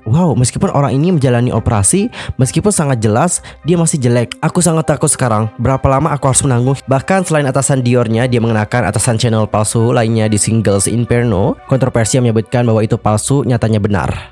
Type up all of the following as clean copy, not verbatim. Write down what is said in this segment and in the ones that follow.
Wow, meskipun orang ini menjalani operasi, meskipun sangat jelas, dia masih jelek. Aku sangat takut sekarang. Berapa lama aku harus menanggung? Bahkan selain atasan Diornya, dia mengenakan atasan channel palsu lainnya di Singles Inferno. Kontroversi yang menyebutkan bahwa itu palsu, nyatanya benar.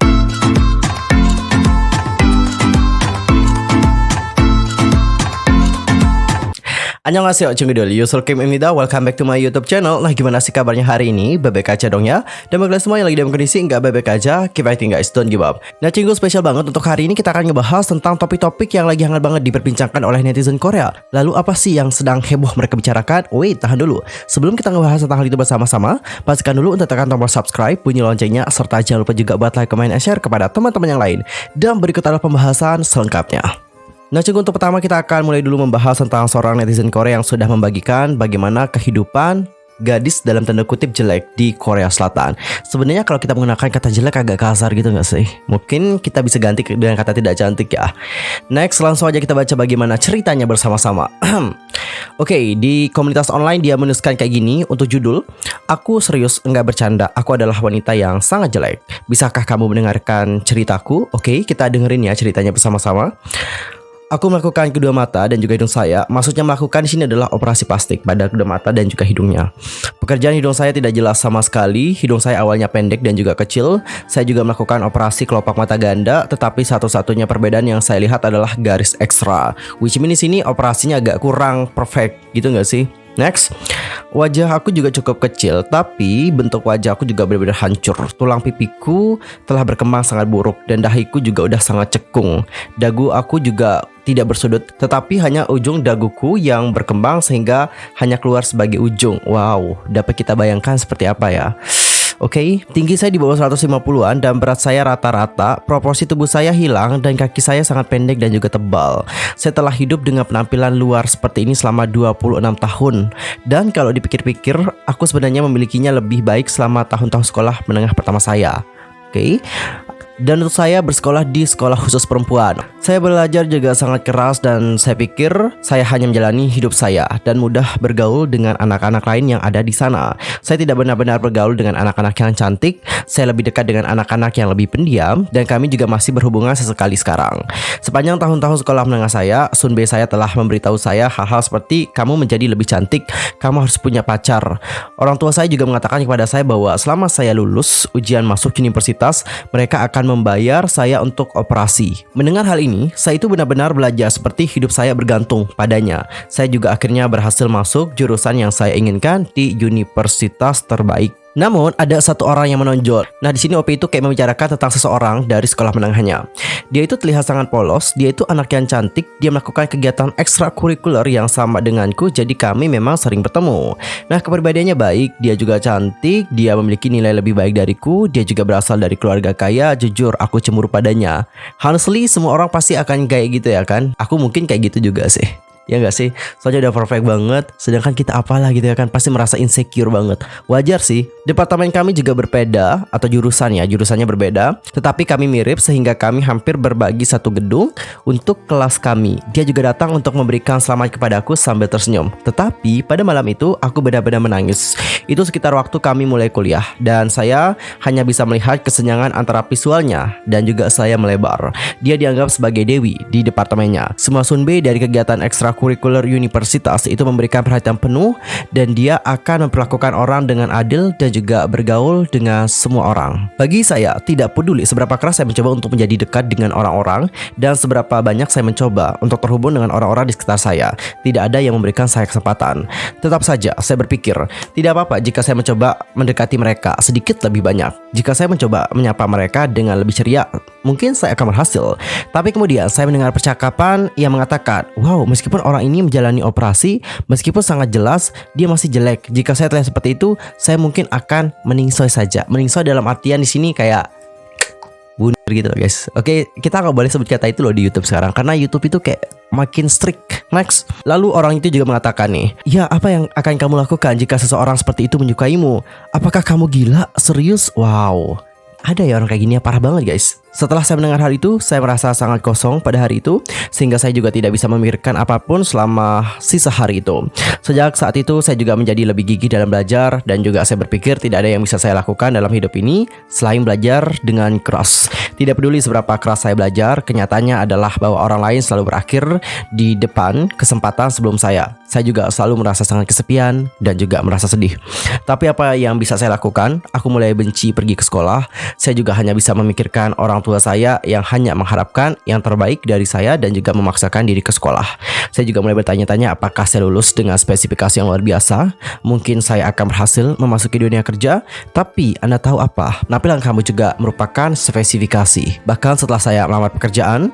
Annyeonghaseyo, Chungidul, Yusul Kim Imnida, welcome back to my YouTube channel. Nah, gimana sih kabarnya hari ini? Bebek aja dong ya. Dan bagi kalian semua yang lagi dalam kondisi nggak bebek aja, keep fighting guys, don't give up. Nah, Cinggu spesial banget untuk hari ini kita akan ngebahas tentang topik-topik yang lagi hangat banget diperbincangkan oleh netizen Korea. Lalu apa sih yang sedang heboh mereka bicarakan? Wait, tahan dulu. Sebelum kita ngebahas tentang hal itu bersama-sama, pastikan dulu untuk tekan tombol subscribe, bunyi loncengnya, serta jangan lupa juga buat like, comment, and share kepada teman-teman yang lain. Dan berikut adalah pembahasan selengkapnya. Nah, untuk pertama kita akan mulai dulu membahas tentang seorang netizen Korea yang sudah membagikan bagaimana kehidupan gadis dalam tanda kutip jelek di Korea Selatan. Sebenarnya kalau kita menggunakan kata jelek agak kasar gitu gak sih? Mungkin kita bisa ganti dengan kata tidak cantik ya. Next, langsung aja kita baca bagaimana ceritanya bersama-sama. Oke, di komunitas online dia menuliskan kayak gini untuk judul, "Aku serius enggak bercanda, aku adalah wanita yang sangat jelek. Bisakah kamu mendengarkan ceritaku?" Oke, kita dengerin ya ceritanya bersama-sama. Aku melakukan kedua mata dan juga hidung saya. Maksudnya melakukan di sini adalah operasi plastik pada kedua mata dan juga hidungnya. Pekerjaan hidung saya tidak jelas sama sekali. Hidung saya awalnya pendek dan juga kecil. Saya juga melakukan operasi kelopak mata ganda, tetapi satu-satunya perbedaan yang saya lihat adalah garis ekstra. Which means di sini operasinya agak kurang perfect gitu nggak sih? Next, wajah aku juga cukup kecil, tapi bentuk wajah aku juga benar-benar hancur. Tulang pipiku telah berkembang sangat buruk dan dahiku juga udah sangat cekung. Dagu aku juga tidak bersudut, tetapi hanya ujung daguku yang berkembang sehingga hanya keluar sebagai ujung. Wow, dapat kita bayangkan seperti apa ya? Oke, tinggi saya di bawah 150-an dan berat saya rata-rata. Proporsi tubuh saya hilang dan kaki saya sangat pendek dan juga tebal. Saya telah hidup dengan penampilan luar seperti ini selama 26 tahun. Dan kalau dipikir-pikir, aku sebenarnya memilikinya lebih baik selama tahun-tahun sekolah menengah pertama saya. Oke. Dan untuk saya bersekolah di sekolah khusus perempuan. Saya belajar juga sangat keras dan saya pikir saya hanya menjalani hidup saya dan mudah bergaul dengan anak-anak lain yang ada di sana. Saya tidak benar-benar bergaul dengan anak-anak yang cantik. Saya lebih dekat dengan anak-anak yang lebih pendiam dan kami juga masih berhubungan sesekali sekarang. Sepanjang tahun-tahun sekolah menengah saya, Sunbae saya telah memberitahu saya hal-hal seperti kamu menjadi lebih cantik, kamu harus punya pacar. Orang tua saya juga mengatakan kepada saya bahwa selama saya lulus ujian masuk universitas, mereka akan membayar saya untuk operasi. Mendengar hal ini, saya itu benar-benar belajar seperti hidup saya bergantung padanya. Saya juga akhirnya berhasil masuk jurusan yang saya inginkan di universitas terbaik. Namun ada satu orang yang menonjol. Nah, di sini OP itu kayak membicarakan tentang seseorang dari sekolah menengahnya. Dia itu terlihat sangat polos, dia itu anak yang cantik, dia melakukan kegiatan ekstrakurikuler yang sama denganku, jadi kami memang sering bertemu. Nah, kepribadiannya baik, dia juga cantik, dia memiliki nilai lebih baik dariku, dia juga berasal dari keluarga kaya. Jujur, aku cemburu padanya. Honestly, semua orang pasti akan kayak gitu ya kan? Aku mungkin kayak gitu juga sih. Ya gak sih? Soalnya udah perfect banget. Sedangkan kita apalah gitu ya kan, pasti merasa insecure banget. Wajar sih. Departemen kami juga berbeda, atau jurusannya berbeda, tetapi kami mirip sehingga kami hampir berbagi satu gedung untuk kelas kami. Dia juga datang untuk memberikan selamat kepadaku sambil tersenyum. Tetapi pada malam itu aku benar-benar menangis. Itu sekitar waktu kami mulai kuliah, dan saya hanya bisa melihat kesenjangan antara visualnya dan juga saya melebar. Dia dianggap sebagai dewi di departemennya. Semua Sunbae dari kegiatan ekstrakurikuler universitas itu memberikan perhatian penuh, dan dia akan memperlakukan orang dengan adil dan juga bergaul dengan semua orang. Bagi saya, tidak peduli seberapa keras saya mencoba untuk menjadi dekat dengan orang-orang dan seberapa banyak saya mencoba untuk terhubung dengan orang-orang di sekitar saya, tidak ada yang memberikan saya kesempatan. Tetap saja saya berpikir, tidak apa-apa jika saya mencoba mendekati mereka sedikit lebih banyak. Jika saya mencoba menyapa mereka dengan lebih ceria, mungkin saya akan berhasil. Tapi kemudian saya mendengar percakapan yang mengatakan, wow, meskipun orang ini menjalani operasi, meskipun sangat jelas dia masih jelek. Jika saya terlihat seperti itu, saya mungkin akan meningsoy saja. Meningsoy dalam artian di sini kayak bunuh gitu loh guys. Oke, kita nggak boleh sebut kata itu loh di YouTube sekarang, karena YouTube itu kayak makin strict. Next, lalu orang itu juga mengatakan nih, ya, apa yang akan kamu lakukan jika seseorang seperti itu menyukaimu? Apakah kamu gila? Serius? Wow. ada ya orang kayak gini ya, parah banget guys. Setelah saya mendengar hal itu, saya merasa sangat kosong pada hari itu, sehingga saya juga tidak bisa memikirkan apapun selama sisa hari itu. Sejak saat itu, saya juga menjadi lebih gigih dalam belajar, dan juga saya berpikir tidak ada yang bisa saya lakukan dalam hidup ini selain belajar dengan keras. Tidak peduli seberapa keras saya belajar, kenyataannya adalah bahwa orang lain selalu berakhir di depan kesempatan sebelum saya. Saya juga selalu merasa sangat kesepian dan juga merasa sedih. Tapi apa yang bisa saya lakukan? Aku mulai benci pergi ke sekolah. Saya juga hanya bisa memikirkan orang tua saya yang hanya mengharapkan yang terbaik dari saya dan juga memaksakan diri ke sekolah. Saya juga mulai bertanya-tanya apakah saya lulus dengan spesifikasi yang luar biasa. Mungkin saya akan berhasil memasuki dunia kerja. Tapi Anda tahu apa? Penampilan kamu juga merupakan spesifikasi. Bahkan setelah saya melamar pekerjaan,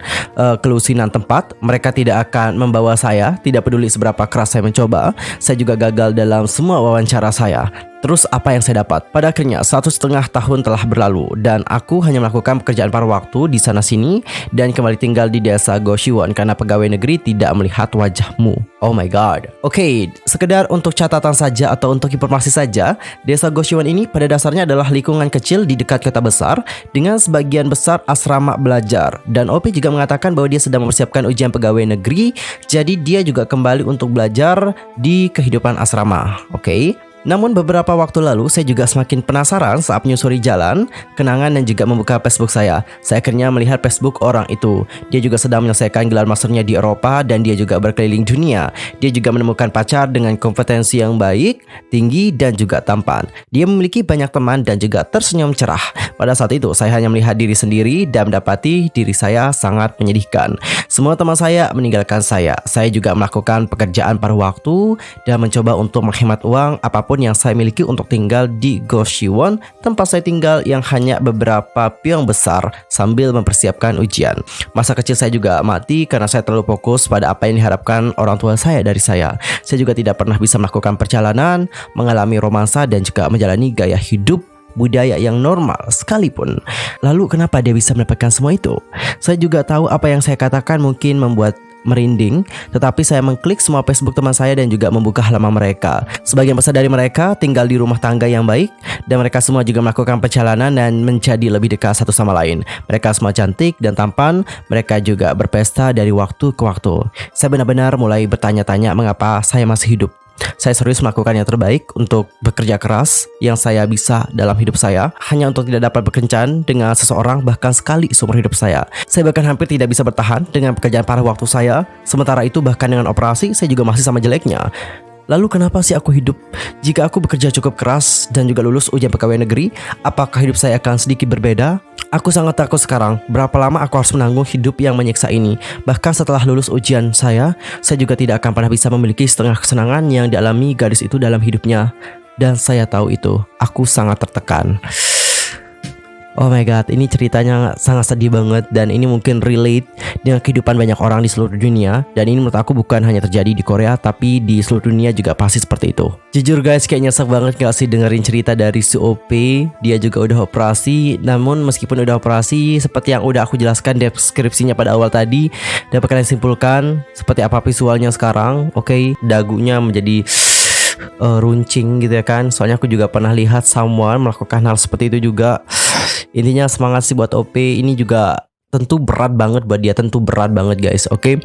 kelusinan tempat, mereka tidak akan membawa saya. Tidak peduli seberapa keras saya mencoba, saya juga gagal dalam semua wawancara saya. Terus apa yang saya dapat? Pada akhirnya 1,5 tahun telah berlalu dan aku hanya melakukan pekerjaan paruh waktu di sana sini dan kembali tinggal di desa Goshiwon karena pegawai negeri tidak melihat wajahmu. Oh my god. Oke, sekedar untuk catatan saja atau untuk informasi saja, desa Goshiwon ini pada dasarnya adalah lingkungan kecil di dekat kota besar dengan sebagian besar asrama belajar. Dan OP juga mengatakan bahwa dia sedang mempersiapkan ujian pegawai negeri, jadi dia juga kembali untuk belajar di kehidupan asrama. Oke. Namun beberapa waktu lalu saya juga semakin penasaran saat menyusuri jalan, kenangan dan juga membuka Facebook saya. Saya akhirnya melihat Facebook orang itu. Dia juga sedang menyelesaikan gelar masternya di Eropa dan dia juga berkeliling dunia. Dia juga menemukan pacar dengan kompetensi yang baik, tinggi dan juga tampan. Dia memiliki banyak teman dan juga tersenyum cerah. Pada saat itu saya hanya melihat diri sendiri dan mendapati diri saya sangat menyedihkan. Semua teman saya meninggalkan saya. Saya juga melakukan pekerjaan paruh waktu dan mencoba untuk menghemat uang apapun yang saya miliki untuk tinggal di Goshiwon, tempat saya tinggal yang hanya beberapa piong besar sambil mempersiapkan ujian. Masa kecil saya juga mati karena saya terlalu fokus pada apa yang diharapkan orang tua saya dari saya. Saya juga tidak pernah bisa melakukan perjalanan, mengalami romansa dan juga menjalani gaya hidup budaya yang normal sekalipun. Lalu kenapa dia bisa mendapatkan semua itu? Saya juga tahu apa yang saya katakan mungkin membuat merinding, tetapi saya mengklik semua Facebook teman saya dan juga membuka halaman mereka. Sebagian besar dari mereka tinggal di rumah tangga yang baik dan mereka semua juga melakukan perjalanan dan menjadi lebih dekat satu sama lain. Mereka semua cantik dan tampan, mereka juga berpesta dari waktu ke waktu. Saya benar-benar mulai bertanya-tanya mengapa saya masih hidup. Saya serius melakukan yang terbaik untuk bekerja keras yang saya bisa dalam hidup saya, hanya untuk tidak dapat berkencan dengan seseorang bahkan sekali seumur hidup saya. Saya bahkan hampir tidak bisa bertahan dengan pekerjaan paruh waktu saya. Sementara itu bahkan dengan operasi saya juga masih sama jeleknya. Lalu kenapa sih aku hidup? Jika aku bekerja cukup keras dan juga lulus ujian pegawai negeri, apakah hidup saya akan sedikit berbeda? Aku sangat takut sekarang. Berapa lama aku harus menanggung hidup yang menyiksa ini? Bahkan setelah lulus ujian saya juga tidak akan pernah bisa memiliki setengah kesenangan yang dialami gadis itu dalam hidupnya. Dan saya tahu itu. Aku sangat tertekan. Oh my god, ini ceritanya sangat sedih banget dan ini mungkin relate dengan kehidupan banyak orang di seluruh dunia. Dan ini menurut aku bukan hanya terjadi di Korea, tapi di seluruh dunia juga pasti seperti itu. Jujur guys, kayak nyesek banget gak sih dengerin cerita dari si OP. Dia juga udah operasi, namun meskipun udah operasi, seperti yang udah aku jelaskan deskripsinya pada awal tadi, dapat kalian simpulkan seperti apa visualnya sekarang. Oke, dagunya menjadi runcing gitu ya kan. Soalnya aku juga pernah lihat someone melakukan hal seperti itu juga. Intinya semangat sih buat OP. Ini juga tentu berat banget buat dia, tentu berat banget guys. Oke.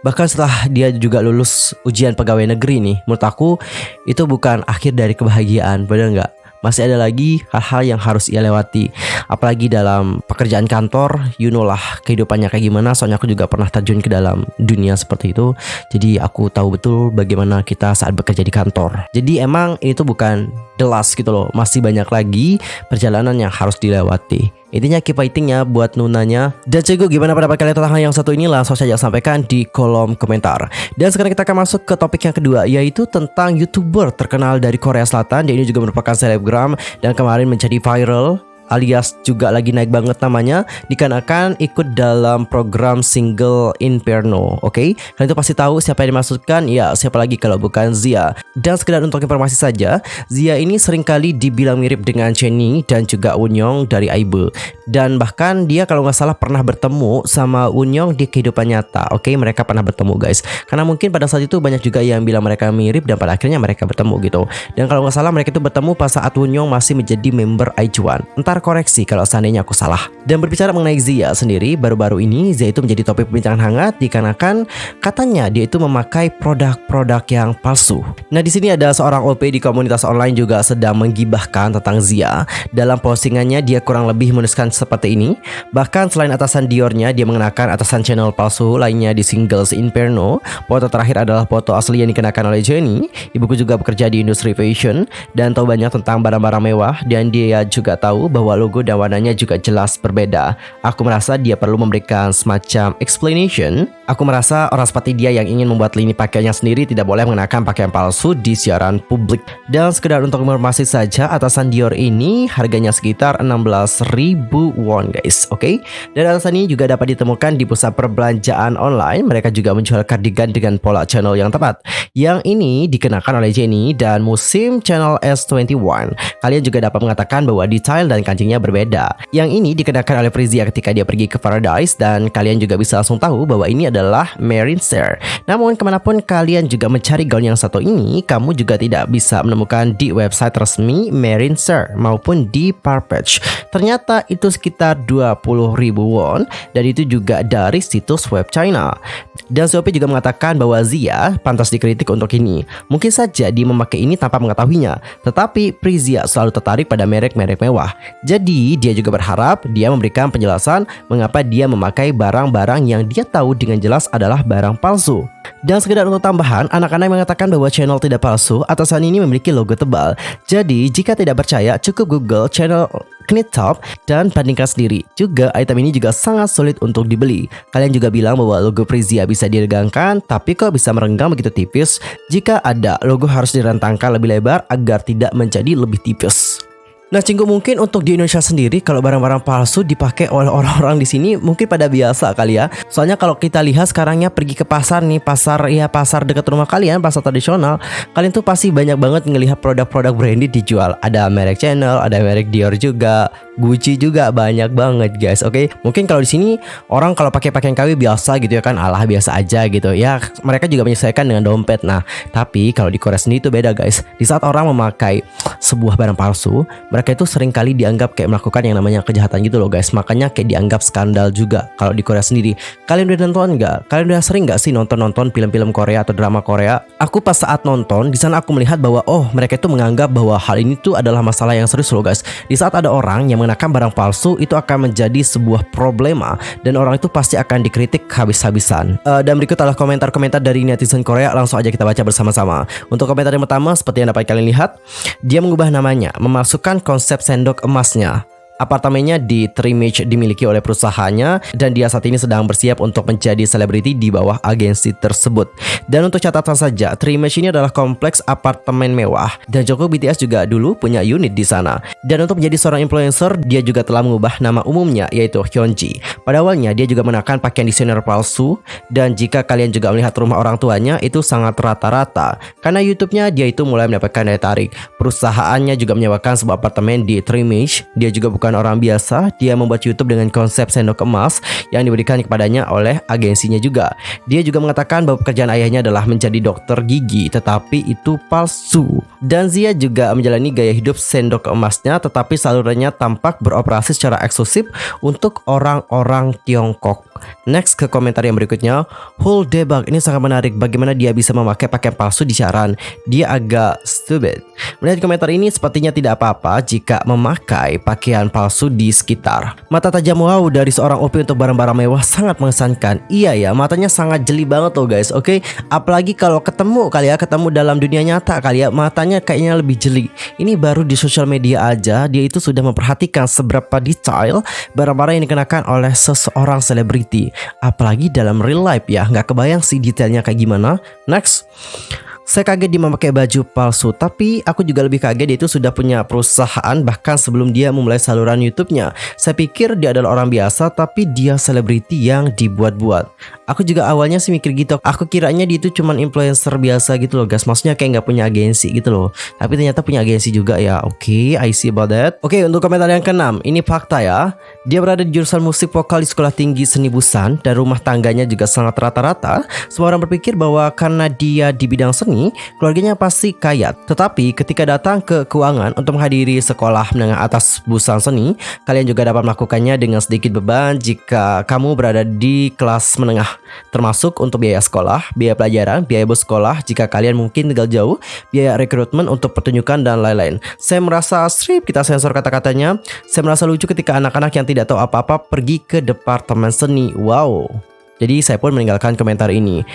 Bahkan setelah dia juga lulus ujian pegawai negeri nih, menurut aku itu bukan akhir dari kebahagiaan, benar nggak? Masih ada lagi hal-hal yang harus ia lewati. Apalagi dalam pekerjaan kantor, you know lah kehidupannya kayak gimana. Soalnya aku juga pernah terjun ke dalam dunia seperti itu. Jadi aku tahu betul bagaimana kita saat bekerja di kantor. Jadi emang ini tuh bukan the last gitu loh. Masih banyak lagi perjalanan yang harus dilewati. Intinya keep fighting ya buat Nunanya. Dan cego, gimana pendapat kalian tentang hal yang satu ini? Langsung saja sampaikan di kolom komentar. Dan sekarang kita akan masuk ke topik yang kedua, yaitu tentang YouTuber terkenal dari Korea Selatan. Dia ini juga merupakan selebgram dan kemarin menjadi viral, alias juga lagi naik banget namanya, dikarenakan ikut dalam program Single Inferno. Oke, kalian itu pasti tahu siapa yang dimaksudkan. Ya, siapa lagi kalau bukan Zia. Dan sekedar untuk informasi saja, Zia ini seringkali dibilang mirip dengan Jennie dan juga Wonyoung dari Aibe. Dan bahkan dia kalau nggak salah pernah bertemu sama Wonyoung di kehidupan nyata. Oke, mereka pernah bertemu guys. Karena mungkin pada saat itu banyak juga yang bilang mereka mirip dan pada akhirnya mereka bertemu gitu. Dan kalau nggak salah mereka itu bertemu pas saat Wonyoung masih menjadi member IZ*ONE. Entar komentar koreksi kalau seandainya aku salah. Dan berbicara mengenai Zia sendiri, baru-baru ini Zia itu menjadi topik perbincangan hangat dikarenakan katanya dia itu memakai produk-produk yang palsu. Nah, di sini ada seorang OP di komunitas online juga sedang menggibahkan tentang Zia. Dalam postingannya dia kurang lebih menuliskan seperti ini. Bahkan selain atasan Diornya, dia mengenakan atasan channel palsu lainnya di Singles Inferno. Foto terakhir adalah foto asli yang dikenakan oleh Jennie. Ibuku juga bekerja di industri fashion dan tahu banyak tentang barang-barang mewah, dan dia juga tahu bahwa logo dan warnanya juga jelas berbeda. Aku merasa dia perlu memberikan semacam explanation. Aku merasa orang seperti dia yang ingin membuat lini pakaiannya sendiri tidak boleh mengenakan pakaian palsu di siaran publik. Dan sekedar untuk informasi saja, atasan Dior ini harganya sekitar 16.000 won guys, oke? Dan atasan ini juga dapat ditemukan di pusat perbelanjaan online. Mereka juga menjual kardigan dengan pola channel yang tepat. Yang ini dikenakan oleh Jennie dan musim channel S21. Kalian juga dapat mengatakan bahwa detail dan kancingnya berbeda. Yang ini dikenakan oleh Prizia ketika dia pergi ke Paradise, dan kalian juga bisa langsung tahu bahwa ini adalah Marine Serre. Namun kemanapun kalian juga mencari gaun yang satu ini, kamu juga tidak bisa menemukan di website resmi Marine Serre maupun di Farfetch. Ternyata itu sekitar 20.000 won, dan itu juga dari situs web China. Dan Shopee juga mengatakan bahwa Zia pantas dikritik untuk ini. Mungkin saja dia memakai ini tanpa mengetahuinya, tetapi Prizia selalu tertarik pada merek-merek mewah. Jadi dia juga berharap dia memberikan penjelasan mengapa dia memakai barang-barang yang dia tahu dengan jelas adalah barang palsu. Dan sekedar untuk tambahan, anak-anak mengatakan bahwa channel tidak palsu, atasan ini memiliki logo tebal. Jadi jika tidak percaya, cukup Google channel Knit Top dan bandingkan sendiri. Juga item ini juga sangat sulit untuk dibeli. Kalian juga bilang bahwa logo Prizia bisa diregangkan, tapi kok bisa merenggang begitu tipis? Jika ada, logo harus direntangkan lebih lebar agar tidak menjadi lebih tipis. Nah, Cinggu, mungkin untuk di Indonesia sendiri kalau barang-barang palsu dipakai oleh orang-orang di sini mungkin pada biasa kali ya. Soalnya kalau kita lihat sekarangnya pergi ke pasar nih, pasar dekat rumah kalian, pasar tradisional, kalian tuh pasti banyak banget ngelihat produk-produk branded dijual. Ada merek Chanel, ada merek Dior juga, Gucci juga banyak banget guys. Oke, mungkin kalau di sini orang kalau pakai pakaian KW biasa gitu ya kan, alah biasa aja gitu ya. Mereka juga menyesuaikan dengan dompet. Nah, tapi kalau di Korea sendiri itu beda guys. Di saat orang memakai sebuah barang palsu, mereka itu sering kali dianggap kayak melakukan yang namanya kejahatan gitu loh guys. Makanya kayak dianggap skandal juga kalau di Korea sendiri. Kalian udah nonton nggak? Kalian udah sering nggak sih nonton film-film Korea atau drama Korea? Aku pas saat nonton di sana aku melihat bahwa mereka itu menganggap bahwa hal ini tuh adalah masalah yang serius loh guys. Di saat ada orang yang mengenakan barang palsu, itu akan menjadi sebuah problema dan orang itu pasti akan dikritik habis-habisan. Dan berikut adalah komentar-komentar dari netizen Korea. Langsung aja kita baca bersama-sama. Untuk komentar yang pertama, seperti yang dapat kalian lihat, dia mengubah namanya, memasukkan konsep sendok emasnya. Apartemennya di Trimage dimiliki oleh perusahaannya, dan dia saat ini sedang bersiap untuk menjadi selebriti di bawah agensi tersebut. Dan untuk catatan saja, Trimage ini adalah kompleks apartemen mewah, dan Jungkook BTS juga dulu punya unit di sana. Dan untuk menjadi seorang influencer, dia juga telah mengubah nama umumnya, yaitu Hyunji. Pada awalnya dia juga mengenakan pakaian desainer palsu, dan jika kalian juga melihat rumah orang tuanya, itu sangat rata-rata. Karena YouTube-nya dia itu mulai mendapatkan daya tarik. Perusahaannya juga menyewakan sebuah apartemen di Trimage. Dia juga bukan orang biasa, dia membuat YouTube dengan konsep sendok emas yang diberikan kepadanya oleh agensinya juga. Dia juga mengatakan bahwa pekerjaan ayahnya adalah menjadi dokter gigi, tetapi itu palsu. Dan Zia juga menjalani gaya hidup sendok emasnya, tetapi salurannya tampak beroperasi secara eksklusif untuk orang-orang Tiongkok. Next ke komentar yang berikutnya, Hul Debak ini sangat menarik. Bagaimana dia bisa memakai pakaian palsu di siaran? Dia agak stupid. Melihat komentar ini, sepertinya tidak apa-apa jika memakai pakaian palsu di sekitar. Mata tajam wow dari seorang OP untuk barang-barang mewah sangat mengesankan. Iya ya, matanya sangat jeli banget loh guys. Oke, apalagi kalau ketemu dalam dunia nyata kali ya, matanya kayaknya lebih jeli. Ini baru di sosial media aja dia itu sudah memperhatikan seberapa detail barang-barang yang dikenakan oleh seseorang selebriti. Apalagi dalam real life ya, nggak kebayang sih detailnya kayak gimana. Next, saya kaget dia memakai baju palsu, tapi aku juga lebih kaget dia itu sudah punya perusahaan bahkan sebelum dia memulai saluran YouTube-nya. Saya pikir dia adalah orang biasa, tapi dia selebriti yang dibuat-buat. Aku juga awalnya sih mikir gitu. Aku kiranya dia itu cuman influencer biasa gitu loh guys. Maksudnya kayak nggak punya agensi gitu loh. Tapi ternyata punya agensi juga ya. Oke, I see about that. Oke, untuk komentar yang keenam, ini fakta ya. Dia berada di jurusan musik vokal di Sekolah Tinggi Seni Busan dan rumah tangganya juga sangat rata-rata. Semua orang berpikir bahwa karena dia di bidang seni, keluarganya pasti kaya. Tetapi ketika datang ke keuangan untuk menghadiri sekolah menengah atas Busan Seni, kalian juga dapat melakukannya dengan sedikit beban jika kamu berada di kelas menengah, termasuk untuk biaya sekolah, biaya pelajaran, biaya bus sekolah jika kalian mungkin tinggal jauh, biaya rekrutmen untuk pertunjukan dan lain-lain. Saya merasa strip, kita sensor kata-katanya. Saya merasa lucu ketika anak-anak yang tidak tahu apa-apa pergi ke departemen seni. Wow. Jadi saya pun meninggalkan komentar ini.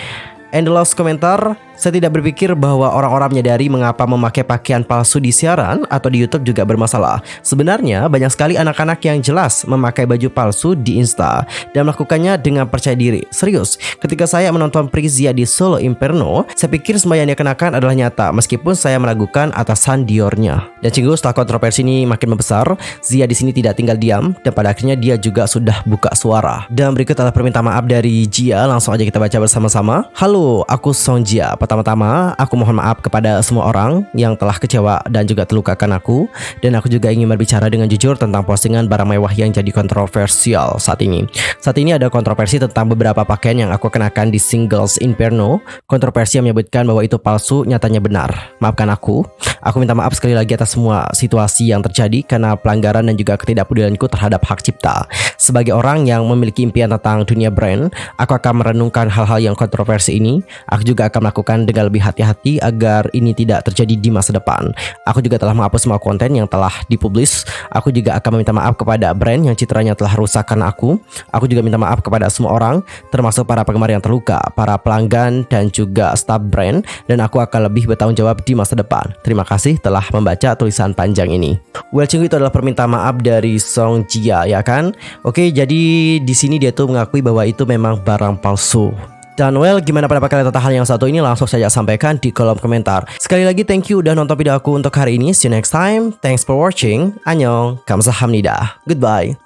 And the last komentar, saya tidak berpikir bahwa orang-orang menyadari mengapa memakai pakaian palsu di siaran atau di YouTube juga bermasalah. Sebenarnya banyak sekali anak-anak yang jelas memakai baju palsu di Insta dan melakukannya dengan percaya diri. Serius, ketika saya menonton Prizia di Solo Inferno, saya pikir semua yang dia kenakan adalah nyata meskipun saya meragukan atasan Diornya. Dan cinggu, setelah kontroversi ini makin membesar, Zia di sini tidak tinggal diam dan pada akhirnya dia juga sudah buka suara. Dan berikut adalah permintaan maaf dari Jia, langsung aja kita baca bersama-sama. Halo, aku Song Jia. Pertama-tama, aku mohon maaf kepada semua orang yang telah kecewa dan juga terlukakan aku. Dan aku juga ingin berbicara dengan jujur tentang postingan barang mewah yang jadi kontroversial saat ini. Saat ini ada kontroversi tentang beberapa pakaian yang aku kenakan di Singles Inferno. Kontroversi yang menyebutkan bahwa itu palsu, nyatanya benar. Maafkan aku. Aku minta maaf sekali lagi atas semua situasi yang terjadi karena pelanggaran dan juga ketidakpedulianku terhadap hak cipta. Sebagai orang yang memiliki impian tentang dunia brand, aku akan merenungkan hal-hal yang kontroversi ini. Aku juga akan melakukan dengan lebih hati-hati agar ini tidak terjadi di masa depan. Aku juga telah menghapus semua konten yang telah dipublish. Aku juga akan meminta maaf kepada brand yang citranya telah rusak karena aku. Aku juga minta maaf kepada semua orang, termasuk para penggemar yang terluka, para pelanggan dan juga staf brand. Dan aku akan lebih bertanggung jawab di masa depan. Terima kasih telah membaca tulisan panjang ini. Well, cinggu, itu adalah permintaan maaf dari Song Jia, ya kan? Oke, jadi di sini dia tuh mengakui bahwa itu memang barang palsu. Dan well, gimana pendapat kalian tentang hal yang satu ini? Langsung saja sampaikan di kolom komentar. Sekali lagi thank you udah nonton video aku untuk hari ini. See you next time. Thanks for watching. Annyeong. Kamsahamnida. Goodbye.